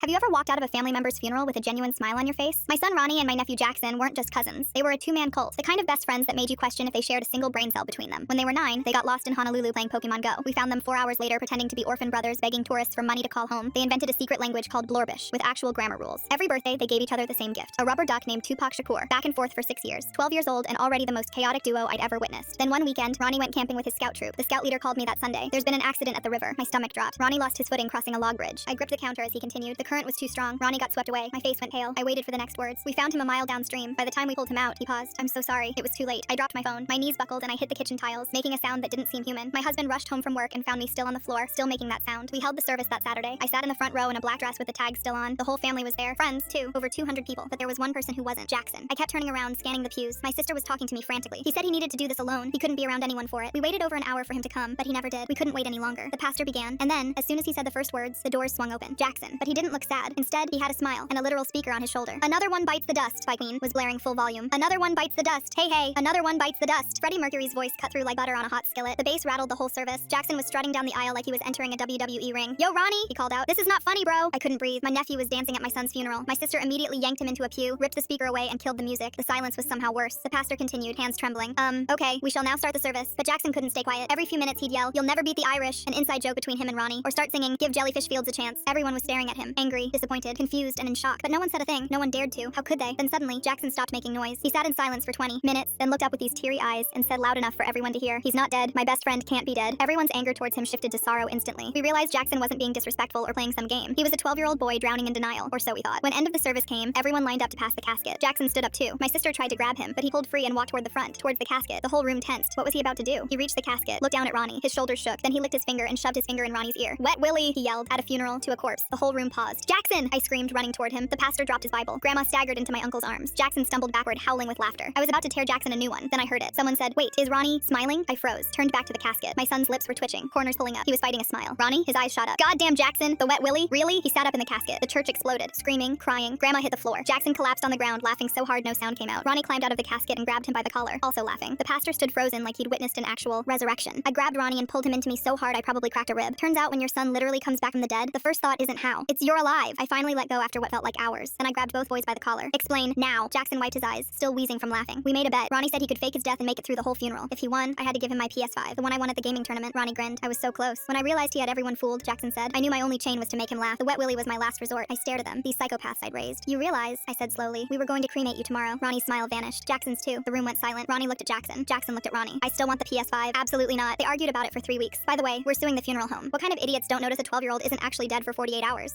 Have you ever walked out of a family member's funeral with a genuine smile on your face? My son Ronnie and my nephew Jackson weren't just cousins. They were a two-man cult, the kind of best friends that made you question if they shared a single brain cell between them. When they were 9, they got lost in Honolulu playing Pokemon Go. We found them 4 hours later pretending to be orphan brothers begging tourists for money to call home. They invented a secret language called Blorbish, with actual grammar rules. Every birthday, they gave each other the same gift, a rubber duck named Tupac Shakur, back and forth for 6 years. 12 years old and already the most chaotic duo I'd ever witnessed. Then one weekend, Ronnie went camping with his scout troop. The scout leader called me that Sunday. There's been an accident at the river. My stomach dropped. Ronnie lost his footing crossing a log bridge. I gripped the counter as he continued. The current was too strong. Ronnie got swept away. My face went pale. I waited for the next words. We found him a mile downstream. By the time we pulled him out, he paused. I'm so sorry. It was too late. I dropped my phone. My knees buckled and I hit the kitchen tiles, making a sound that didn't seem human. My husband rushed home from work and found me still on the floor, still making that sound. We held the service that Saturday. I sat in the front row in a black dress with the tag still on. The whole family was there. Friends, too. Over 200 people. But there was one person who wasn't. Jackson. I kept turning around, scanning the pews. My sister was talking to me frantically. He said he needed to do this alone. He couldn't be around anyone for it. We waited over an hour for him to come, but he never did. We couldn't wait any longer. The pastor began, and then, as soon as he said the first words, the doors swung open. Jackson. But he didn't look sad. Instead, he had a smile and a literal speaker on his shoulder. Another One Bites the Dust by Queen was blaring full volume. Another one bites the dust. Hey, hey, another one bites the dust. Freddie Mercury's voice cut through like butter on a hot skillet. The bass rattled the whole service. Jackson was strutting down the aisle like he was entering a WWE ring. Yo, Ronnie, he called out. This is not funny, bro. I couldn't breathe. My nephew was dancing at my son's funeral. My sister immediately yanked him into a pew, ripped the speaker away, and killed the music. The silence was somehow worse. The pastor continued, hands trembling. Okay, we shall now start the service. But Jackson couldn't stay quiet. Every few minutes he'd yell, "You'll never beat the Irish," an inside joke between him and Ronnie, or start singing, "Give Jellyfish Fields a chance." Everyone was staring at him, angry, disappointed, confused, and in shock. But no one said a thing. No one dared to. How could they? Then suddenly, Jackson stopped making noise. He sat in silence for 20 minutes, then looked up with these teary eyes and said loud enough for everyone to hear, "He's not dead. My best friend can't be dead." Everyone's anger towards him shifted to sorrow instantly. We realized Jackson wasn't being disrespectful or playing some game. He was a 12-year-old boy drowning in denial, or so we thought. When end of the service came, everyone lined up to pass the casket. Jackson stood up too. My sister tried to grab him, but he pulled free and walked toward the front, towards the casket. The whole room tensed. What was he about to do? He reached the casket, looked down at Ronnie. His shoulders shook. Then he licked his finger and shoved his finger in Ronnie's ear. "Wet Willie," he yelled. At a funeral, to a corpse. The whole room paused. "Jackson!" I screamed, running toward him. The pastor dropped his Bible. Grandma staggered into my uncle's arms. Jackson stumbled backward, howling with laughter. I was about to tear Jackson a new one. Then I heard it. Someone said, "Wait, is Ronnie smiling?" I froze, turned back to the casket. My son's lips were twitching, corners pulling up. He was fighting a smile. Ronnie, his eyes shot up. "Goddamn Jackson, the Wet Willie? Really?" He sat up in the casket. The church exploded, screaming, crying. Grandma hit the floor. Jackson collapsed on the ground, laughing so hard no sound came out. Ronnie climbed out of the casket and grabbed him by the collar, also laughing. The pastor stood frozen like he'd witnessed an actual resurrection. I grabbed Ronnie and pulled him into me so hard I probably cracked a rib. Turns out when your son literally comes back from the dead, the first thought isn't how. It's "you're alive." I finally let go after what felt like hours. Then I grabbed both boys by the collar. "Explain, now." Jackson wiped his eyes, still wheezing from laughing. We made a bet. Ronnie said he could fake his death and make it through the whole funeral. If he won, I had to give him my PS5, the one I won at the gaming tournament. Ronnie grinned. I was so close. When I realized he had everyone fooled, Jackson said, "I knew my only chain was to make him laugh. The Wet Willie was my last resort." I stared at them, these psychopaths I'd raised. "You realize," I said slowly, "we were going to cremate you tomorrow." Ronnie's smile vanished. Jackson's too. The room went silent. Ronnie looked at Jackson. Jackson looked at Ronnie. "I still want the PS5. Absolutely not." They argued about it for 3 weeks. By the way, we're suing the funeral home. What kind of idiots don't notice a 12-year-old isn't actually dead for 48 hours?